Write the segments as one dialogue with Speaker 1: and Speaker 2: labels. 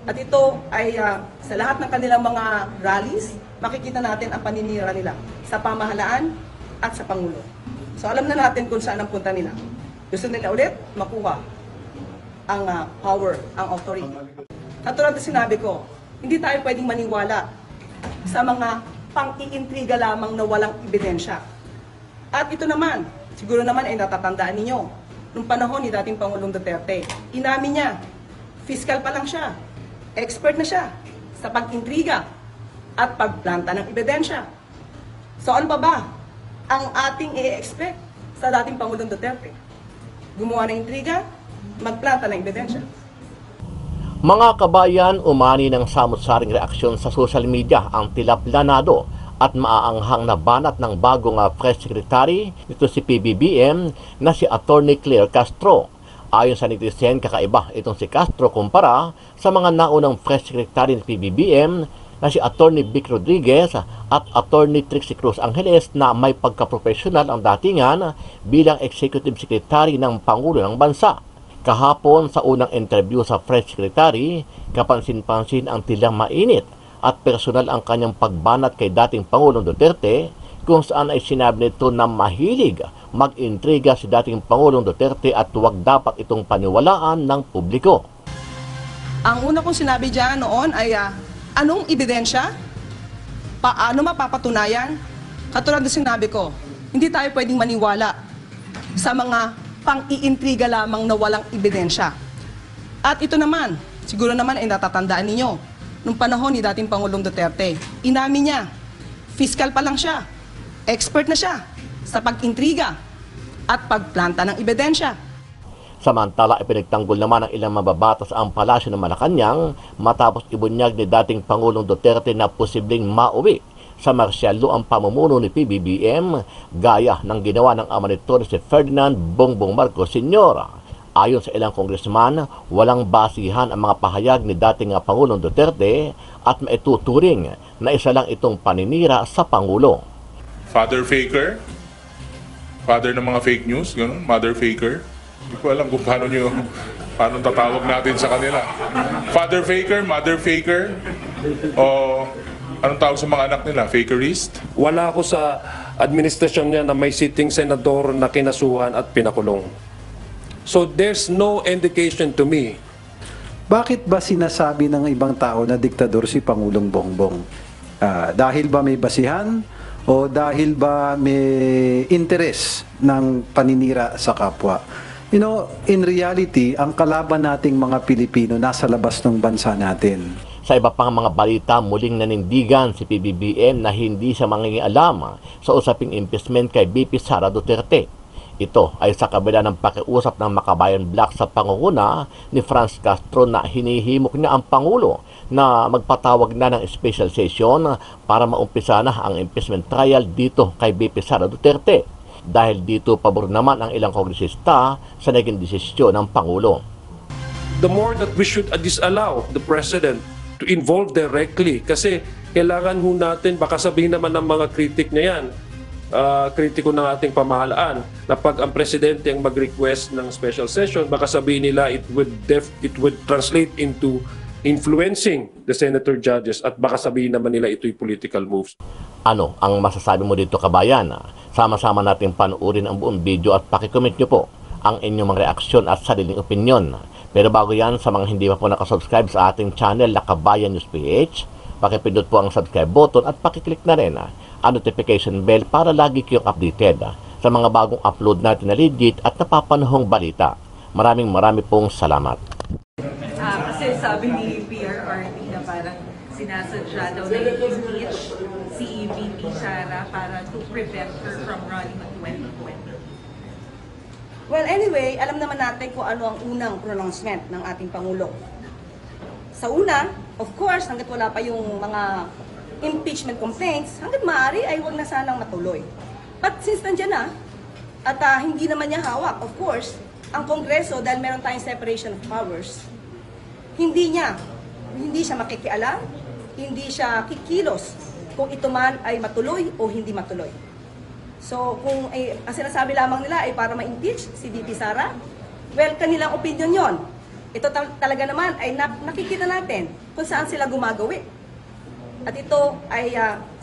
Speaker 1: At ito ay sa lahat ng kanilang mga rallies, makikita natin ang paninira nila sa pamahalaan at sa Pangulo. So alam na natin kung saan ang punta nila. Gusto nila ulit makuha ang power, ang authority. Katulad na sinabi ko, hindi tayo pwedeng maniwala sa mga pang-iintriga lamang na walang ebidensya. At ito naman, siguro naman ay natatandaan ninyo, nung panahon ni dating Pangulong Duterte, inamin niya, fiscal pa lang siya, expert na siya sa pag-intriga at pagplanta ng ebidensya. So ano pa ba ang ating i-expect sa dating Pangulong Duterte? Gumawa ng intriga, magplanta ng ebidensya.
Speaker 2: Mga kabayan, umani ng samot-saring reaksyon sa social media ang tila planado at maaanghang na banat ng bagong Press Secretary nito si PBBM na si Attorney Claire Castro. Ayon sa netizen, kakaiba itong si Castro kumpara sa mga naunang Press Secretary ng PBBM na si Attorney Vic Rodriguez at Attorney Trixie Cruz Angeles na may pagkaprofesional ang datingan bilang Executive Secretary ng Pangulo ng Bansa. Kahapon sa unang interview sa Press Secretary, kapansin-pansin ang tilang mainit at personal ang kanyang pagbanat kay dating Pangulong Duterte kung saan ay sinabi nito na mahilig mag-intriga si dating Pangulong Duterte at huwag dapat itong paniwalaan ng publiko.
Speaker 1: Ang una kong sinabi dyan noon ay anong ebidensya? Paano mapapatunayan? Katulad na sinabi ko, hindi tayo pwedeng maniwala sa mga pang-iintriga lamang na walang ebidensya. At ito naman, siguro naman ay natatandaan ninyo, nung panahon ni dating Pangulong Duterte, inamin niya, fiscal pa lang siya, expert na siya sa pag-intriga at pagplanta ng ebidensya.
Speaker 2: Samantala, ipinagtanggol naman ng ilang mababatas ang palasyo ng Malacanang matapos ibunyag ni dating Pangulong Duterte na posibleng mauwi sa marsyalo ang pamumuno ni PBBM gaya ng ginawa ng ama nito si Ferdinand Bongbong Marcos Sr. Ayon sa ilang kongresman, walang basihan ang mga pahayag ni dating Pangulong Duterte at maituturing na isa lang itong paninira sa Pangulo.
Speaker 3: Father faker? Father ng mga fake news? Ganun? Mother faker? Hindi ko alam kung paano tatawag natin sa kanila. Father faker? Mother faker? O anong tawag sa mga anak nila? Fakerist?
Speaker 4: Wala ako sa administrasyon niya na may sitting senador na kinasuhan at pinakulong. So there's no indication to me.
Speaker 5: Bakit ba sinasabi ng ibang tao na diktador si Pangulong Bongbong? Dahil ba may basihan o dahil ba may interes ng paninira sa kapwa? You know, in reality, ang kalaban nating mga Pilipino nasa labas ng bansa natin.
Speaker 2: Sa iba pang mga balita, muling nanindigan si PBBM na hindi siya mangingialam sa usaping impeachment kay VP Sara Duterte. Ito ay sa kabila ng pakiusap ng Makabayan Black sa pangunguna ni Franz Castro na hinihimok niya ang Pangulo na magpatawag na ng special session para maumpisa na ang impeachment trial dito kay VP Sara Duterte. Dahil dito pabor naman ang ilang kongresista sa naging desisyon ng Pangulo.
Speaker 4: The more that we should disallow the President to involve directly kasi kailangan ho natin, baka sabihin naman ng mga kritik niya yan, kritiko ng ating pamahalaan, na pag ang Presidente ang mag-request ng special session, baka sabihin nila it would translate into influencing the senator judges at baka sabihin naman nila ito'y political moves.
Speaker 2: Ano ang masasabi mo dito, kabayan? Sama-sama natin panuorin ang buong video at pakicomment nyo po ang inyong mga reaksyon at sariling opinyon. Pero bago yan, sa mga hindi pa po nakasubscribe sa ating channel na Kabayan News PH, pakipindot po ang subscribe button at pakiclick na rin ang notification bell para lagi kayong updated sa mga bagong upload natin na legit at napapanahong balita. Maraming pong salamat.
Speaker 6: Kasi sabi ni PRRD na parang sinasadya daw na i-impeach si VP Sara para to prevent her from running on 2020.
Speaker 1: Well, anyway, alam naman natin kung ano ang unang pronouncement ng ating Pangulo. Sa una, of course, hanggat wala pa yung mga impeachment complaints, hanggat maaari ay huwag na sanang matuloy. But since nandiyan na, at hindi naman niya hawak, of course, ang Kongreso, dahil meron tayong separation of powers, hindi siya makikialam, hindi siya kikilos kung ito man ay matuloy o hindi matuloy. So, kung ang sinasabi lamang nila ay para ma-impeach si VP Sara, well, kanilang opinion yon. ito talaga naman ay nakikita natin kung saan sila gumagawi. At ito ay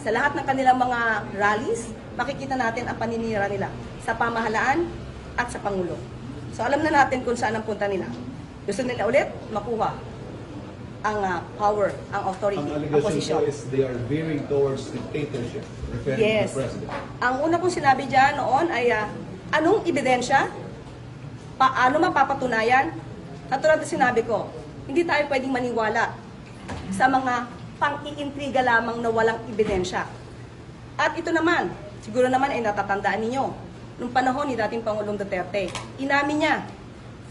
Speaker 1: sa lahat ng kanilang mga rallies, makikita natin ang paninira nila sa pamahalaan at sa Pangulo. So alam na natin kung saan ang punta nila. Gusto nila ulit makuha ang power, ang authority,
Speaker 7: Ang
Speaker 1: ang
Speaker 7: allegation
Speaker 1: posisyon.
Speaker 7: po is they are veering towards dictatorship, referring
Speaker 1: Yes.
Speaker 7: to the president.
Speaker 1: Ang una kong sinabi dyan noon ay anong ebidensya? Paano mapapatunayan? Katulad na sinabi ko, hindi tayo pwedeng maniwala sa mga pang-iintriga lamang na walang ebidensya. At ito naman, siguro naman ay natatandaan ninyo, nung panahon ni dating Pangulong Duterte, inamin niya,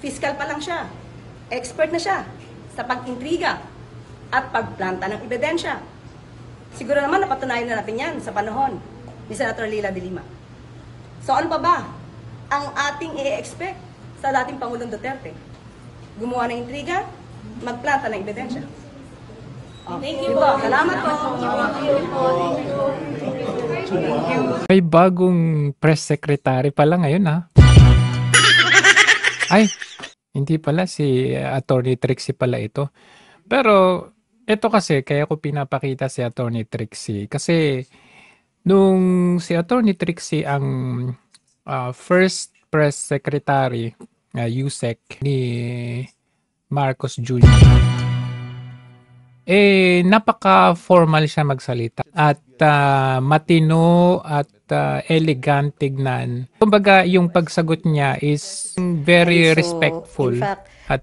Speaker 1: fiscal pa lang siya, expert na siya sa pag-intriga at pagplanta ng ebidensya. Siguro naman napatunayan na natin yan sa panahon ni Senator Leila de Lima. So ano pa ba ang ating i-expect sa dating Pangulong Duterte? Gumawa ng intriga, magplanta ng ebidensya. Thank you po. Salamat po.
Speaker 8: May bagong press secretary pala ngayon, ha? Ay, hindi pala si Attorney Trixie pala ito. Pero ito kasi kaya ko pinapakita si Attorney Trixie kasi nung si Attorney Trixie ang first press secretary USEC ni Marcos Jr. Napaka-formal siya magsalita at matino at elegant tignan. Kumbaga, yung pagsagot niya is very respectful at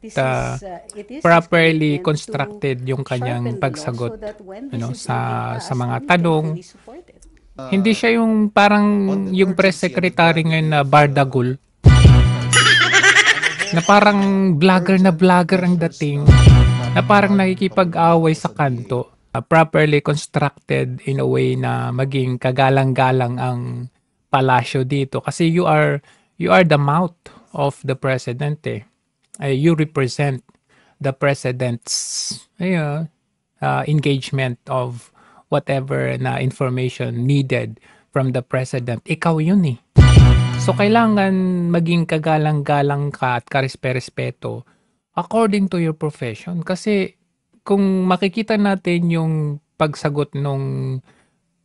Speaker 8: properly constructed yung kanyang pagsagot sa mga tanong. Hindi siya yung parang yung press secretary ngayon na bardagul na parang vlogger ang dating na parang nakikipag-away sa kanto. Properly constructed in a way na maging kagalang-galang ang palasyo dito kasi you are the mouth of the president you represent the president's engagement of whatever na information needed from the president. Ikaw yun so kailangan maging kagalang-galang ka at karespeto according to your profession kasi kung makikita natin yung pagsagot nung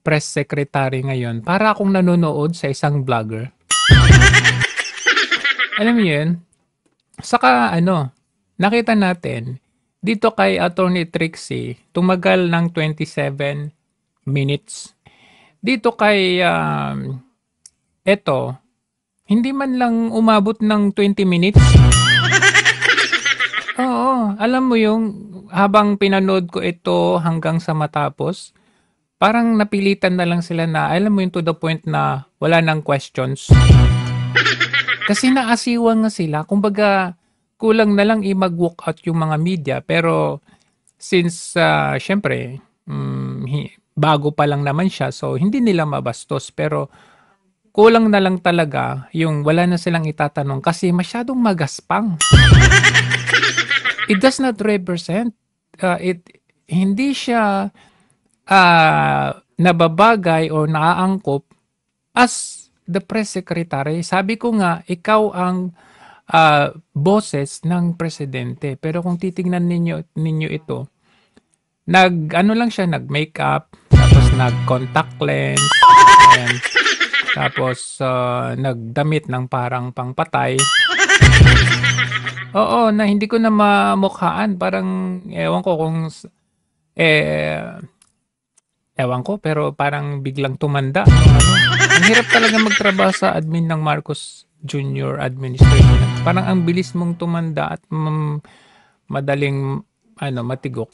Speaker 8: press secretary ngayon, para akong nanonood sa isang vlogger. Alam mo yun? Saka nakita natin, dito kay Attorney Trixie, tumagal ng 27 minutes. Dito kay, hindi man lang umabot ng 20 minutes. Oo, alam mo yung habang pinanood ko ito hanggang sa matapos, parang napilitan na lang sila na, alam mo yung to the point na wala nang questions. Kasi naasiwang nga sila. Kumbaga, kulang na lang mag-walk out yung mga media. Pero since, syempre, bago pa lang naman siya, so hindi nila mabastos. Pero kulang na lang talaga yung wala na silang itatanong kasi masyadong magaspang. It does not represent hindi siya nababagay o naaangkop as the press secretary. Sabi ko nga, ikaw ang boses ng presidente. Pero kung titingnan ninyo ito, lang siya, nag-makeup, tapos nag-contact lens, ayan, tapos nagdamit ng parang pangpatay. Oo, na hindi ko na mamukhaan. Parang, ewan ko, pero parang biglang tumanda. Ang hirap talaga magtrabaho sa admin ng Marcos Jr. administration. Parang ang bilis mong tumanda at madaling matigok.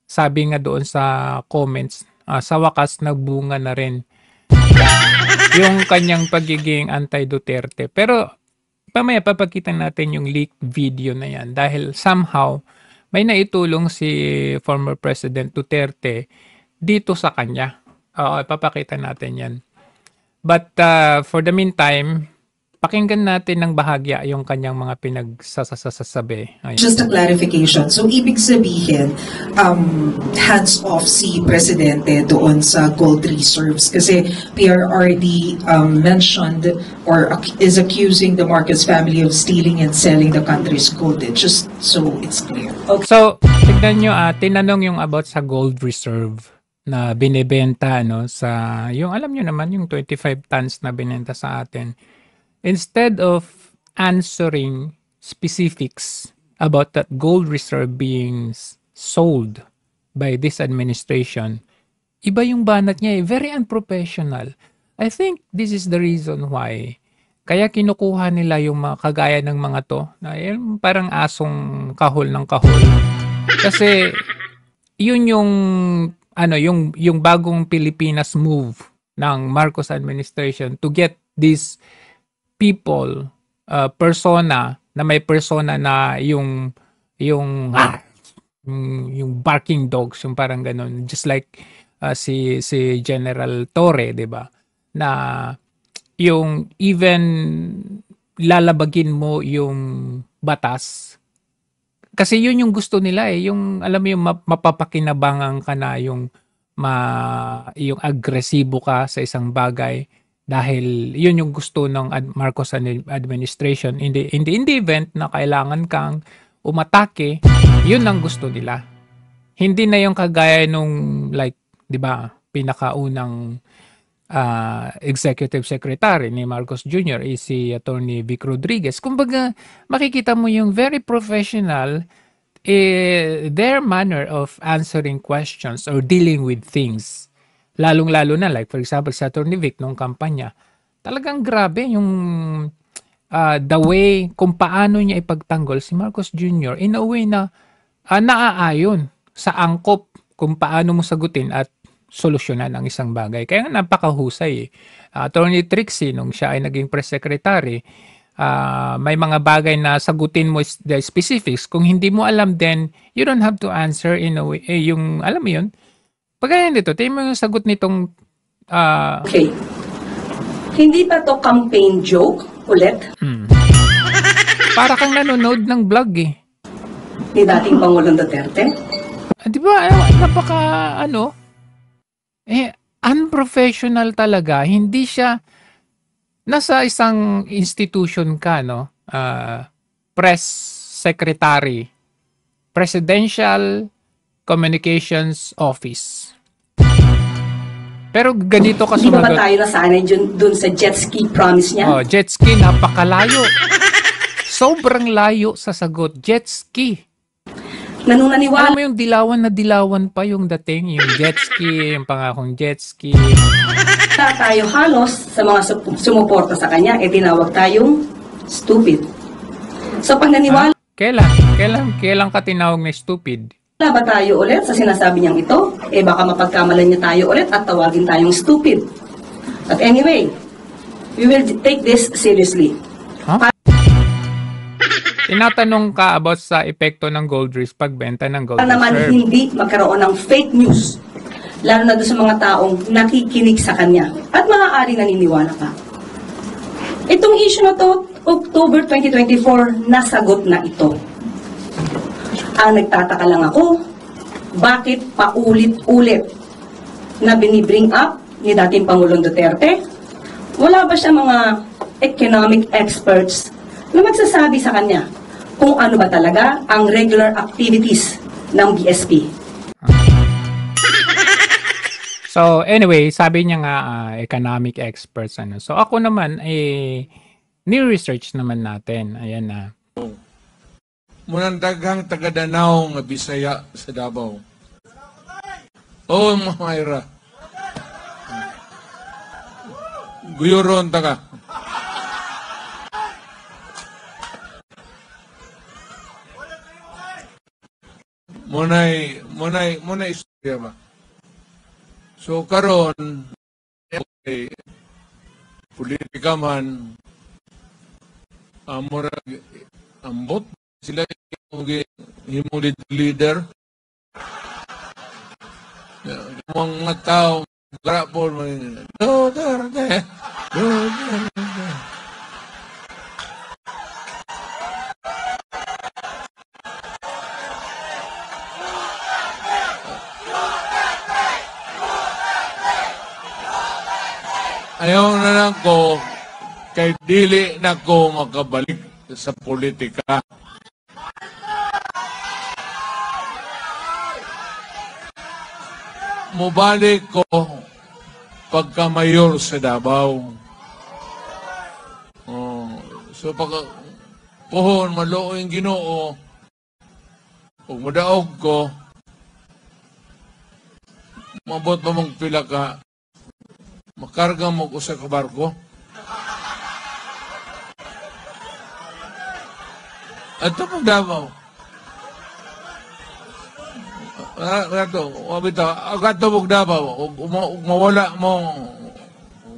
Speaker 8: Sabi nga doon sa comments, sa wakas nagbunga na rin yung kanyang pagiging anti-Duterte. Pero pamaya papakita natin yung leaked video na yan dahil somehow may naitulong si former President Duterte dito sa kanya. Papakita natin yan. But for the meantime, Pakinggan natin ng bahagya yung kanyang mga pinagsasasabi. Ayun.
Speaker 9: Just a clarification. So, ibig sabihin, hands off si Presidente doon sa gold reserves kasi PRRD mentioned or is accusing the Marcos family of stealing and selling the country's gold. Just so it's clear.
Speaker 8: So, tignan nyo, tinanong yung about sa gold reserve na binibenta, no, sa, yung alam nyo naman, yung 25 tons na binenta sa atin. Instead of answering specifics about that gold reserve being sold by this administration, iba yung banat niya, very unprofessional. I think this is the reason why kaya kinukuha nila yung mga kagaya ng mga to, na parang asong kahol ng kahol. Kasi yun yung yung bagong Pilipinas move ng Marcos administration to get these people, persona na may persona na yung barking dogs, yung parang ganun, just like si General Torre, 'di ba? Na yung even lalabagin mo yung batas. Kasi yun yung gusto nila yung alam mo yung mapapakinabangan ka na yung yung agresibo ka sa isang bagay. Dahil yun yung gusto ng Marcos administration in the event na kailangan kang umatake, yun ang gusto nila. Hindi na yung kagaya nung like, 'di ba, pinakaunang executive secretary ni Marcos Jr. is si Attorney Vic Rodriguez. Kumbaga, makikita mo yung very professional their manner of answering questions or dealing with things. Lalong-lalo na, like for example, sa Attorney Vic nung kampanya, talagang grabe yung the way kung paano niya ipagtanggol si Marcos Jr. in a way na naaayon sa angkop kung paano mo sagutin at solusyonan ang isang bagay. Kaya napakahusay. Attorney Trixie, nung siya ay naging press secretary, may mga bagay na sagutin mo the specifics. Kung hindi mo alam, then you don't have to answer in a way, yung alam mo yun, pagkaya dito, tayo mo yung sagot nitong...
Speaker 1: Okay. Hindi ba to campaign joke ulit?
Speaker 8: Para kang nanonood ng vlog
Speaker 1: Ni dating Pangulong Duterte?
Speaker 8: Di ba? Napaka unprofessional talaga. Hindi siya nasa isang institution ka, no? Press secretary, Presidential Communications Office. Pero ganito ka
Speaker 1: Hindi ba
Speaker 8: sumagot.
Speaker 1: tayo nasanay dun sa jet ski promise niya?
Speaker 8: Jet ski, napakalayo. Sobrang layo sa sagot. Jet ski.
Speaker 1: Nanunaniwala
Speaker 8: Alam mo yung dilawan pa yung dating, yung jet ski, yung pangakong jet ski.
Speaker 1: tayo halos sa mga sumuporta sa kanya, tinawag tayong stupid. So pag naniwala
Speaker 8: Kailan ka tinawag na stupid?
Speaker 1: ba tayo ulit sa sinasabi niyang ito? Baka mapagkamalan niya tayo ulit at tawagin tayong stupid. But anyway, we will take this seriously.
Speaker 8: Tinatanong ka about sa epekto ng gold risk pagbenta ng gold
Speaker 1: Para naman
Speaker 8: reserve.
Speaker 1: hindi magkaroon ng fake news, lalo na doon sa mga taong nakikinig sa kanya at maaari naniniwala pa. Itong issue na to, October 2024, nasagot na ito. Ang nagtataka lang ako, bakit paulit-ulit na binibring up ni dating Pangulong Duterte? Wala ba siya mga economic experts na magsasabi sa kanya kung ano ba talaga ang regular activities ng BSP?
Speaker 8: So anyway, sabi niya nga economic experts So ako naman new research naman natin. Ayan na.
Speaker 10: Munang daghang taga-Danao nga Bisaya sa Davao. Oh, Mayra. Guyuron taga. Munay istorya ba? So karon politika man murag ambot sila yung leader. Yung mga tao garapon ayaw na lang ko kay dili na ko makabalik sa politika. Mubalik ko pagka mayor sa Davao. Oh, so pag pohon maloo yung Ginoo, ug madaog ko, mabot pa mong pila ka, makarga mo ko sa kabarko. At ito pag Davao. Agato pag Davao, mawala mo,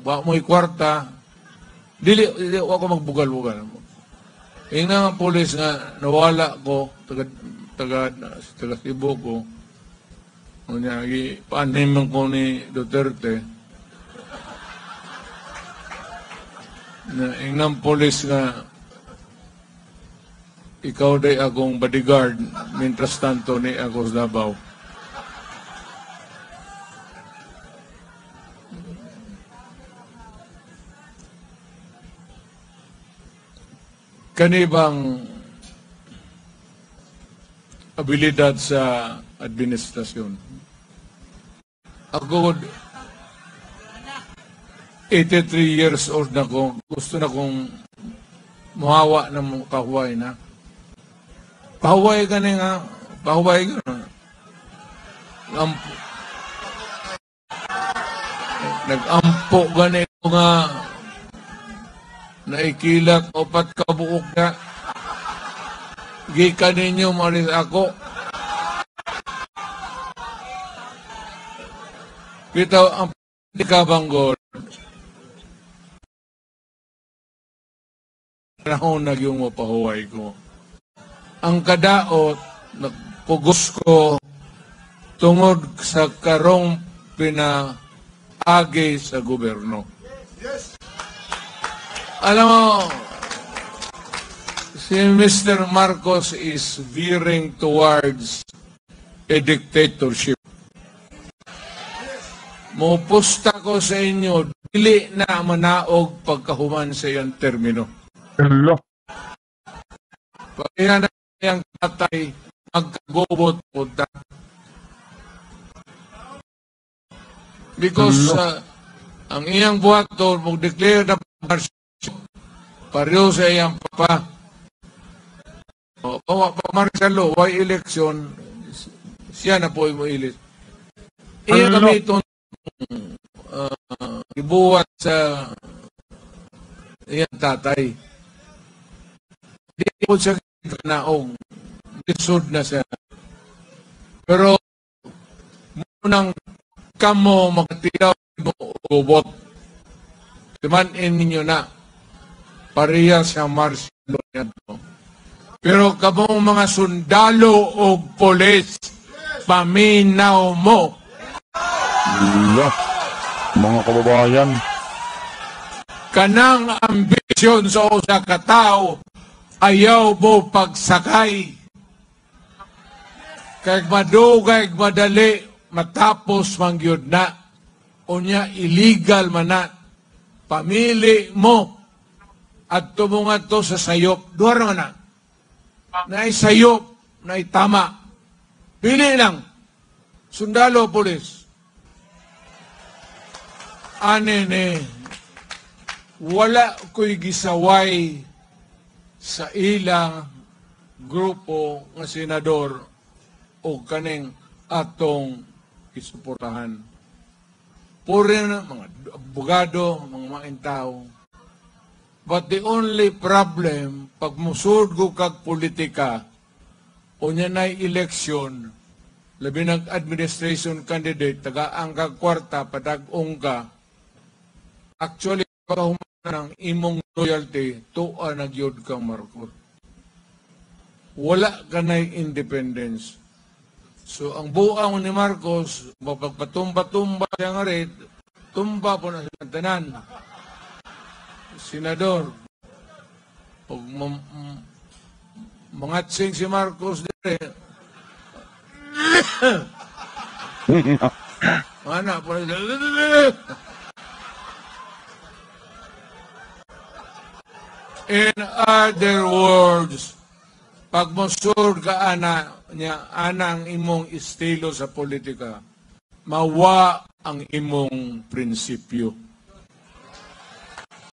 Speaker 10: mo'y kwarta, dili ako magbugal-bugal. Yung nga polis nga, nawala ko, taga Cebu ko, paaniman ko ni Duterte, na yung polis nga, ikaw day akong bodyguard, mientras tanto ni ako sa Davao. Kanibang abilidad sa administrasyon. Ako, 83 years old na ko, gusto na kong muhawa ng kahuay na. Pahuway ka na nga, pahuway ka na. Nag-ampo ganito nga, naikilat opat kabuok na. Gika ninyo malis ako. Bitaw ang pagkabanggol. Panahon na yung mapahuway ko. Ang kadaot, nagpugos ko tungod sa karong pinaagi sa gobyerno. Alam mo, si Mr. Marcos is veering towards a dictatorship. Mupusta ko sa inyo, dili na manaog pagkahuman sa iyang termino.
Speaker 3: Hello.
Speaker 10: Kaya na yung tatay, magkagobot po ta. Because ang iyang buhaton, mag-declare na pareho sa iyang papa. Marcelo, why election? Siya na po yung ilit. Iya kami itong ibuhat sa iyang tatay. Hindi po siya naong. Lisod na siya. Pero munang kamo magtilaw mo ubot. Timanin ninyo na. Pareha sa Marcelo nito. Pero kamong mga sundalo o polis, paminaw mo.
Speaker 3: Mga kababayan.
Speaker 10: Kanang ambisyon sa usa ka tawo, ayaw mo pagsakay. Kaya madugay, madali, matapos mangyod na. Unya illegal man na. Pamili mo. At tumungan to sa sayop. Duwara na. Na sayop, na tama. Pili lang. Sundalo, polis. Anene, wala ko'y gisaway sa ilang grupo ng senador o kaning atong isuportahan. Puri na mga abogado, mga maintao. But the only problem, pag musod ko kag politika, o niya na'y eleksyon, labi ng administration candidate, taga-ang kag kwarta, padag-ong ka, actually, pagkahuman ng imong loyalty, tuwa nagyod kang Marcos. Wala ka na'y independence. So, ang buang ni Marcos, mapagpatumba-tumba siya nga rin, tumba po na sa tanan. Senador, pag mangatsing si Marcos dire, mana po In other words, pag mosur ka anang imong estilo sa politika, mawa ang imong prinsipyo.